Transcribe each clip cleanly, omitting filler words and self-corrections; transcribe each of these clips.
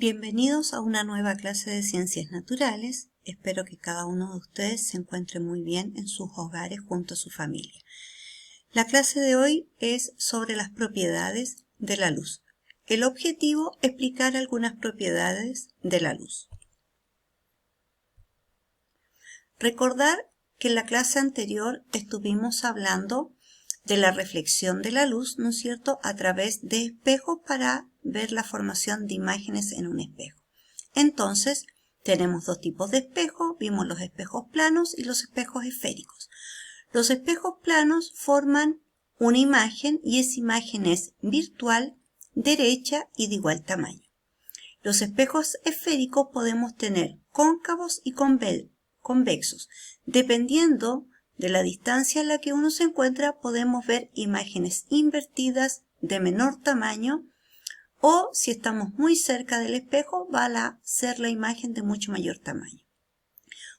Bienvenidos a una nueva clase de Ciencias Naturales. Espero que cada uno de ustedes se encuentre muy bien en sus hogares junto a su familia. La clase de hoy es sobre las propiedades de la luz. El objetivo es explicar algunas propiedades de la luz. Recordar que en la clase anterior estuvimos hablando de la reflexión de la luz, ¿no es cierto?, a través de espejos para ver la formación de imágenes en un espejo. Entonces, tenemos dos tipos de espejos, vimos los espejos planos y los espejos esféricos. Los espejos planos forman una imagen y esa imagen es virtual, derecha y de igual tamaño. Los espejos esféricos podemos tener cóncavos y convexos. Dependiendo de la distancia en la que uno se encuentra, podemos ver imágenes invertidas de menor tamaño, o si estamos muy cerca del espejo, va a ser la imagen de mucho mayor tamaño.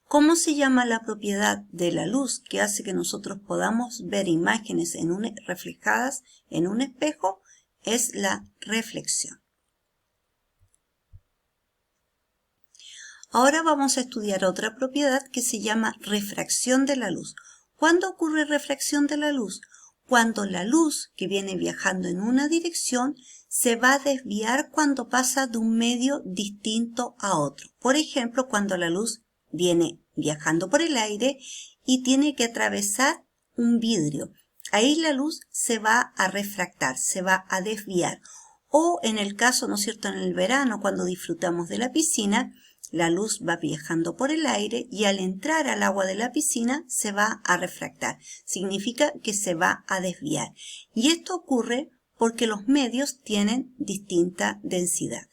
¿Cómo se llama la propiedad de la luz que hace que nosotros podamos ver imágenes reflejadas en un espejo? Es la reflexión. Ahora vamos a estudiar otra propiedad que se llama refracción de la luz. ¿Cuándo ocurre refracción de la luz? Cuando la luz que viene viajando en una dirección se va a desviar cuando pasa de un medio distinto a otro. Por ejemplo, cuando la luz viene viajando por el aire y tiene que atravesar un vidrio. Ahí la luz se va a refractar, se va a desviar. O en el caso, ¿no es cierto?, en el verano, cuando disfrutamos de la piscina, la luz va viajando por el aire y al entrar al agua de la piscina se va a refractar. Significa que se va a desviar. Y esto ocurre porque los medios tienen distinta densidad.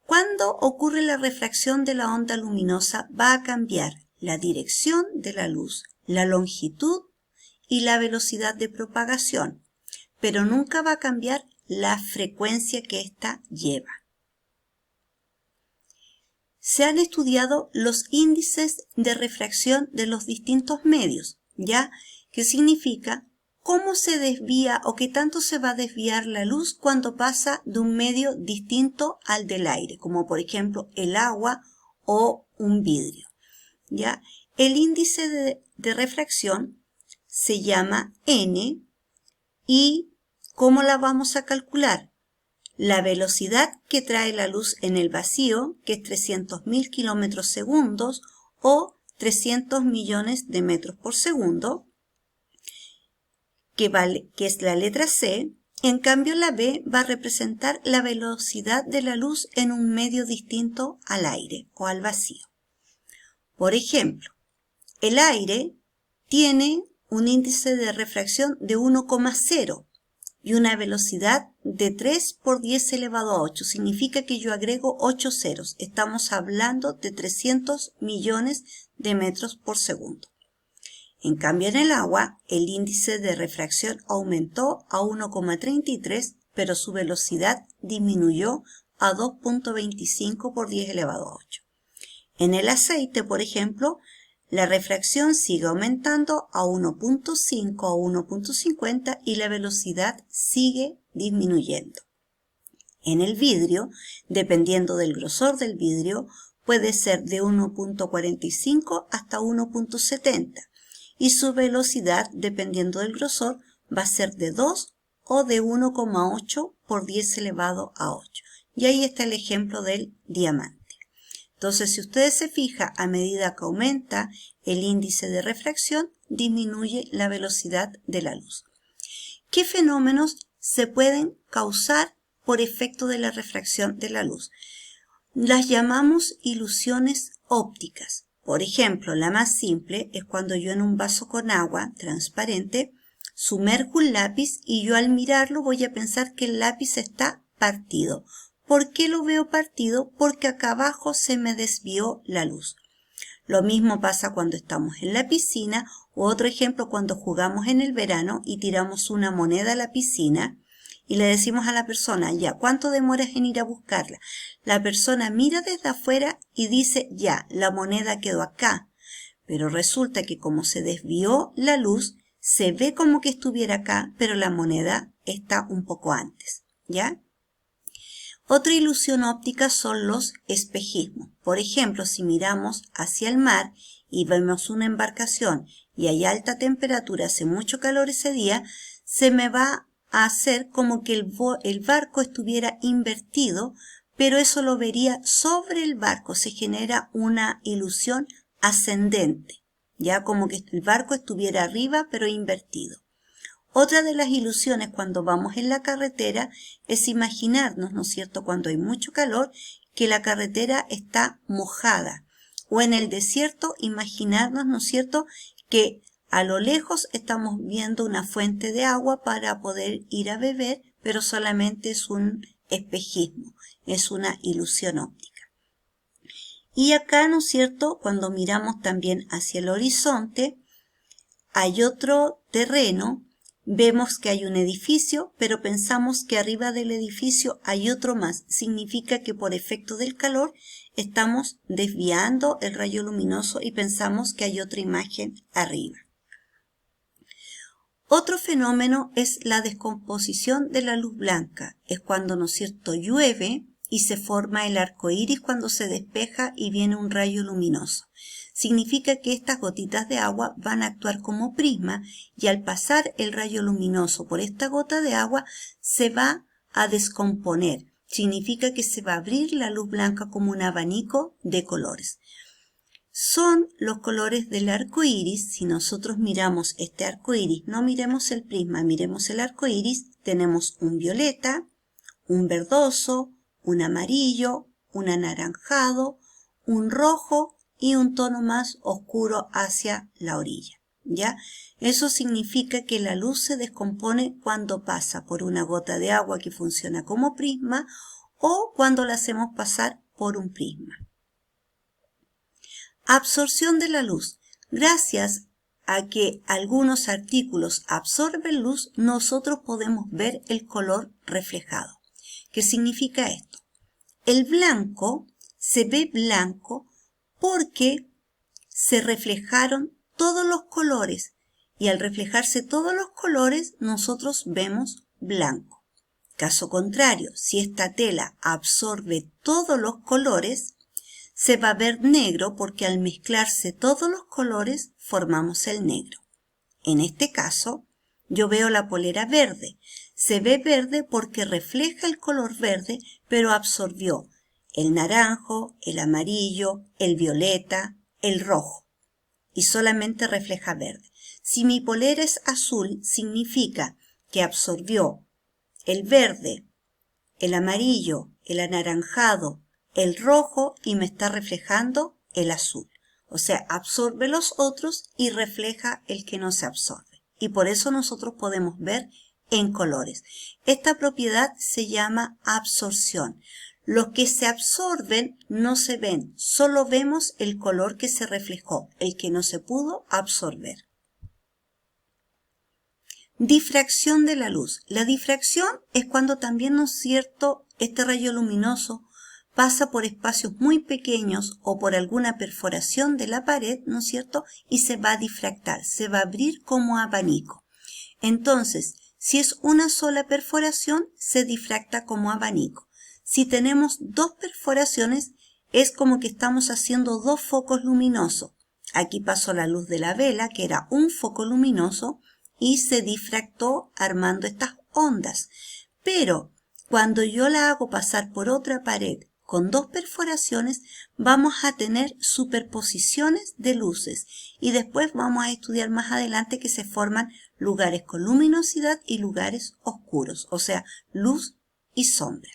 Cuando ocurre la refracción de la onda luminosa, va a cambiar la dirección de la luz, la longitud y la velocidad de propagación, pero nunca va a cambiar la frecuencia que ésta lleva. Se han estudiado los índices de refracción de los distintos medios, ¿ya? ¿Qué significa? Cómo se desvía o qué tanto se va a desviar la luz cuando pasa de un medio distinto al del aire, como por ejemplo el agua o un vidrio, ¿ya? El índice de refracción se llama N y ¿cómo la vamos a calcular? La velocidad que trae la luz en el vacío, que es 300.000 kilómetros segundos o 300 millones de metros por segundo, que es la letra C. En cambio, la B va a representar la velocidad de la luz en un medio distinto al aire o al vacío. Por ejemplo, el aire tiene un índice de refracción de 1,0 y una velocidad de 3 por 10 elevado a 8. Significa que yo agrego 8 ceros. Estamos hablando de 300 millones de metros por segundo. En cambio, en el agua, el índice de refracción aumentó a 1,33, pero su velocidad disminuyó a 2,25 por 10 elevado a 8. En el aceite, por ejemplo, la refracción sigue aumentando a 1,5 a 1,50 y la velocidad sigue disminuyendo. En el vidrio, dependiendo del grosor del vidrio, puede ser de 1,45 hasta 1,70 y su velocidad, dependiendo del grosor, va a ser de 2 o de 1,8 por 10 elevado a 8. Y ahí está el ejemplo del diamante. Entonces, si ustedes se fijan, a medida que aumenta el índice de refracción, disminuye la velocidad de la luz. ¿Qué fenómenos se pueden causar por efecto de la refracción de la luz? Las llamamos ilusiones ópticas. Por ejemplo, la más simple es cuando yo en un vaso con agua transparente sumerjo un lápiz y yo al mirarlo voy a pensar que el lápiz está partido. ¿Por qué lo veo partido? Porque acá abajo se me desvió la luz. Lo mismo pasa cuando estamos en la piscina, o otro ejemplo cuando jugamos en el verano y tiramos una moneda a la piscina y le decimos a la persona, ya, ¿cuánto demoras en ir a buscarla? La persona mira desde afuera y dice, ya, la moneda quedó acá. Pero resulta que como se desvió la luz, se ve como que estuviera acá, pero la moneda está un poco antes, ¿ya? Otra ilusión óptica son los espejismos. Por ejemplo, si miramos hacia el mar y vemos una embarcación y hay alta temperatura, hace mucho calor ese día, se me va a hacer como que el barco estuviera invertido, pero eso lo vería sobre el barco. Se genera una ilusión ascendente, ya como que el barco estuviera arriba pero invertido. Otra de las ilusiones cuando vamos en la carretera es imaginarnos, ¿no es cierto?, cuando hay mucho calor, que la carretera está mojada. O en el desierto, imaginarnos, ¿no es cierto?, que a lo lejos estamos viendo una fuente de agua para poder ir a beber, pero solamente es un espejismo, es una ilusión óptica. Y acá, ¿no es cierto?, cuando miramos también hacia el horizonte, hay otro terreno. Vemos que hay un edificio, pero pensamos que arriba del edificio hay otro más. Significa que por efecto del calor estamos desviando el rayo luminoso y pensamos que hay otra imagen arriba. Otro fenómeno es la descomposición de la luz blanca. Es cuando, ¿no es cierto?, llueve y se forma el arco iris cuando se despeja y viene un rayo luminoso. Significa que estas gotitas de agua van a actuar como prisma y al pasar el rayo luminoso por esta gota de agua se va a descomponer. Significa que se va a abrir la luz blanca como un abanico de colores. Son los colores del arco iris. Si nosotros miramos este arco iris, no miremos el prisma, miremos el arco iris, tenemos un violeta, un verdoso, un amarillo, un anaranjado, un rojo y un tono más oscuro hacia la orilla, ¿ya? Eso significa que la luz se descompone cuando pasa por una gota de agua que funciona como prisma o cuando la hacemos pasar por un prisma. Absorción de la luz. Gracias a que algunos artículos absorben luz, nosotros podemos ver el color reflejado. ¿Qué significa esto? El blanco se ve blanco porque se reflejaron todos los colores y al reflejarse todos los colores nosotros vemos blanco. Caso contrario, si esta tela absorbe todos los colores, se va a ver negro porque al mezclarse todos los colores formamos el negro. En este caso, yo veo la polera verde. Se ve verde porque refleja el color verde, pero absorbió el naranjo, el amarillo, el violeta, el rojo y solamente refleja verde. Si mi polera es azul, significa que absorbió el verde, el amarillo, el anaranjado, el rojo y me está reflejando el azul. O sea, absorbe los otros y refleja el que no se absorbe. Y por eso nosotros podemos ver en colores. Esta propiedad se llama absorción. Los que se absorben no se ven, solo vemos el color que se reflejó, el que no se pudo absorber. Difracción de la luz. La difracción es cuando también, ¿no es cierto?, este rayo luminoso pasa por espacios muy pequeños o por alguna perforación de la pared, ¿no es cierto?, y se va a difractar, se va a abrir como abanico. Entonces, si es una sola perforación, se difracta como abanico. Si tenemos dos perforaciones, es como que estamos haciendo dos focos luminosos. Aquí pasó la luz de la vela, que era un foco luminoso, y se difractó armando estas ondas. Pero cuando yo la hago pasar por otra pared con dos perforaciones, vamos a tener superposiciones de luces. Y después vamos a estudiar más adelante que se forman lugares con luminosidad y lugares oscuros, o sea, luz y sombra.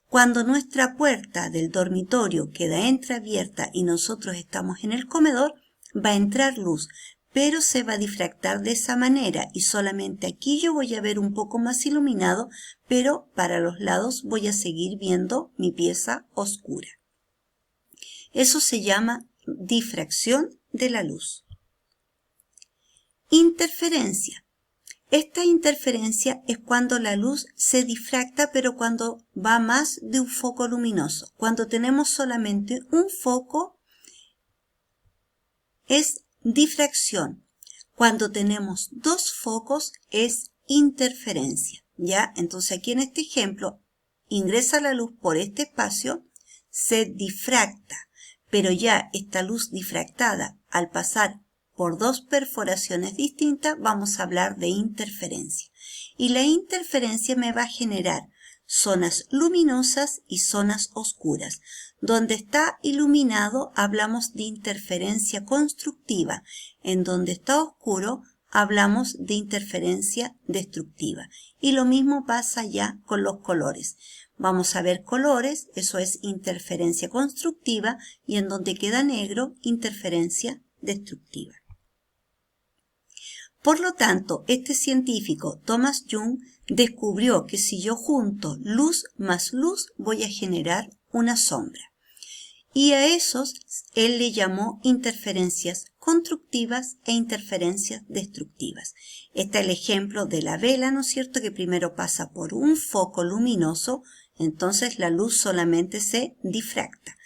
Cuando nuestra puerta del dormitorio queda entreabierta y nosotros estamos en el comedor, va a entrar luz, pero se va a difractar de esa manera y solamente aquí yo voy a ver un poco más iluminado, pero para los lados voy a seguir viendo mi pieza oscura. Eso se llama difracción de la luz. Interferencia. Esta interferencia es cuando la luz se difracta, pero cuando va más de un foco luminoso. Cuando tenemos solamente un foco, es difracción. Cuando tenemos dos focos, es interferencia. ¿Ya? Entonces aquí en este ejemplo, ingresa la luz por este espacio, se difracta, pero ya esta luz difractada, al pasar por dos perforaciones distintas, vamos a hablar de interferencia. Y la interferencia me va a generar zonas luminosas y zonas oscuras. Donde está iluminado hablamos de interferencia constructiva. En donde está oscuro hablamos de interferencia destructiva. Y lo mismo pasa ya con los colores. Vamos a ver colores, eso es interferencia constructiva, y en donde queda negro, interferencia destructiva. Por lo tanto, este científico, Thomas Young, descubrió que si yo junto luz más luz, voy a generar una sombra. Y a esos él le llamó interferencias constructivas e interferencias destructivas. Está el ejemplo de la vela, ¿no es cierto?, que primero pasa por un foco luminoso, entonces la luz solamente se difracta.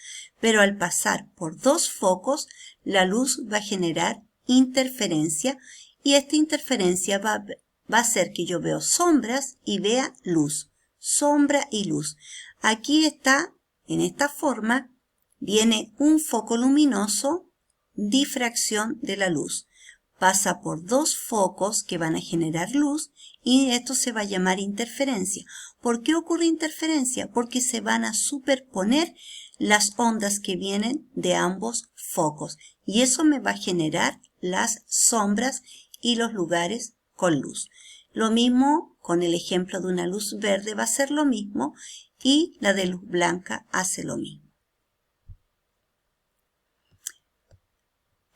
Pero al pasar por dos focos, la luz va a generar interferencia, y esta interferencia va a hacer que yo vea sombras y vea luz. Sombra y luz. Aquí está, en esta forma, viene un foco luminoso, difracción de la luz. Pasa por dos focos que van a generar luz y esto se va a llamar interferencia. ¿Por qué ocurre interferencia? Porque se van a superponer las ondas que vienen de ambos focos. Y eso me va a generar las sombras y los lugares con luz. Lo mismo con el ejemplo de una luz verde va a ser lo mismo, y la de luz blanca hace lo mismo.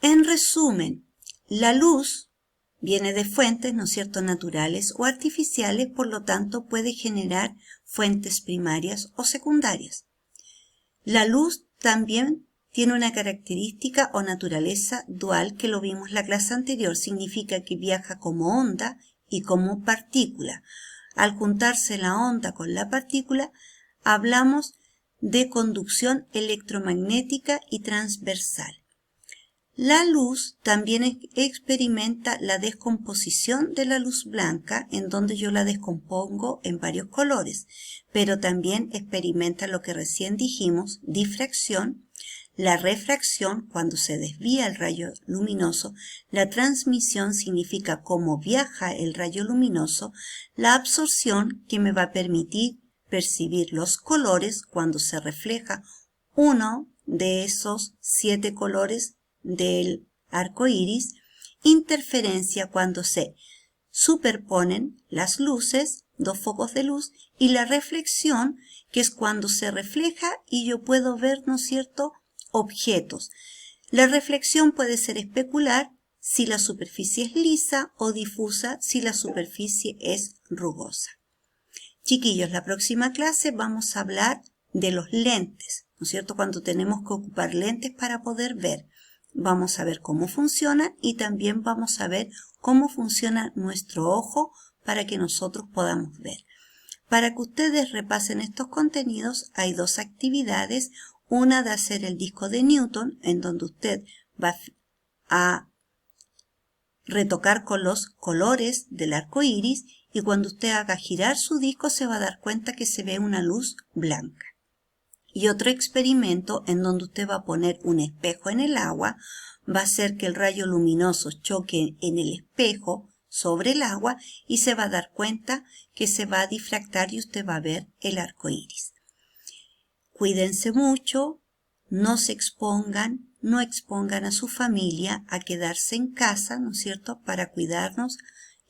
En resumen, la luz viene de fuentes, ¿no es cierto?, naturales o artificiales, por lo tanto puede generar fuentes primarias o secundarias. La luz también tiene una característica o naturaleza dual que lo vimos en la clase anterior. Significa que viaja como onda y como partícula. Al juntarse la onda con la partícula, hablamos de conducción electromagnética y transversal. La luz también experimenta la descomposición de la luz blanca, en donde yo la descompongo en varios colores, pero también experimenta lo que recién dijimos, difracción, la refracción cuando se desvía el rayo luminoso, la transmisión significa cómo viaja el rayo luminoso, la absorción que me va a permitir percibir los colores cuando se refleja uno de esos 7 colores del arco iris, interferencia cuando se superponen las luces, dos focos de luz, y la reflexión, que es cuando se refleja y yo puedo ver, ¿no es cierto?, objetos. La reflexión puede ser especular si la superficie es lisa o difusa si la superficie es rugosa. Chiquillos, la próxima clase vamos a hablar de los lentes, ¿no es cierto?, cuando tenemos que ocupar lentes para poder ver. Vamos a ver cómo funcionan y también vamos a ver cómo funciona nuestro ojo para que nosotros podamos ver. Para que ustedes repasen estos contenidos hay 2 actividades. Una de hacer el disco de Newton, en donde usted va a retocar con los colores del arco iris, y cuando usted haga girar su disco se va a dar cuenta que se ve una luz blanca. Y otro experimento en donde usted va a poner un espejo en el agua, va a hacer que el rayo luminoso choque en el espejo sobre el agua y se va a dar cuenta que se va a difractar y usted va a ver el arco iris. Cuídense mucho, no se expongan, no expongan a su familia a quedarse en casa, ¿no es cierto?, para cuidarnos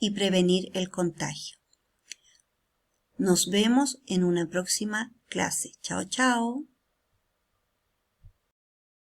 y prevenir el contagio. Nos vemos en una próxima clase. Chao, chao.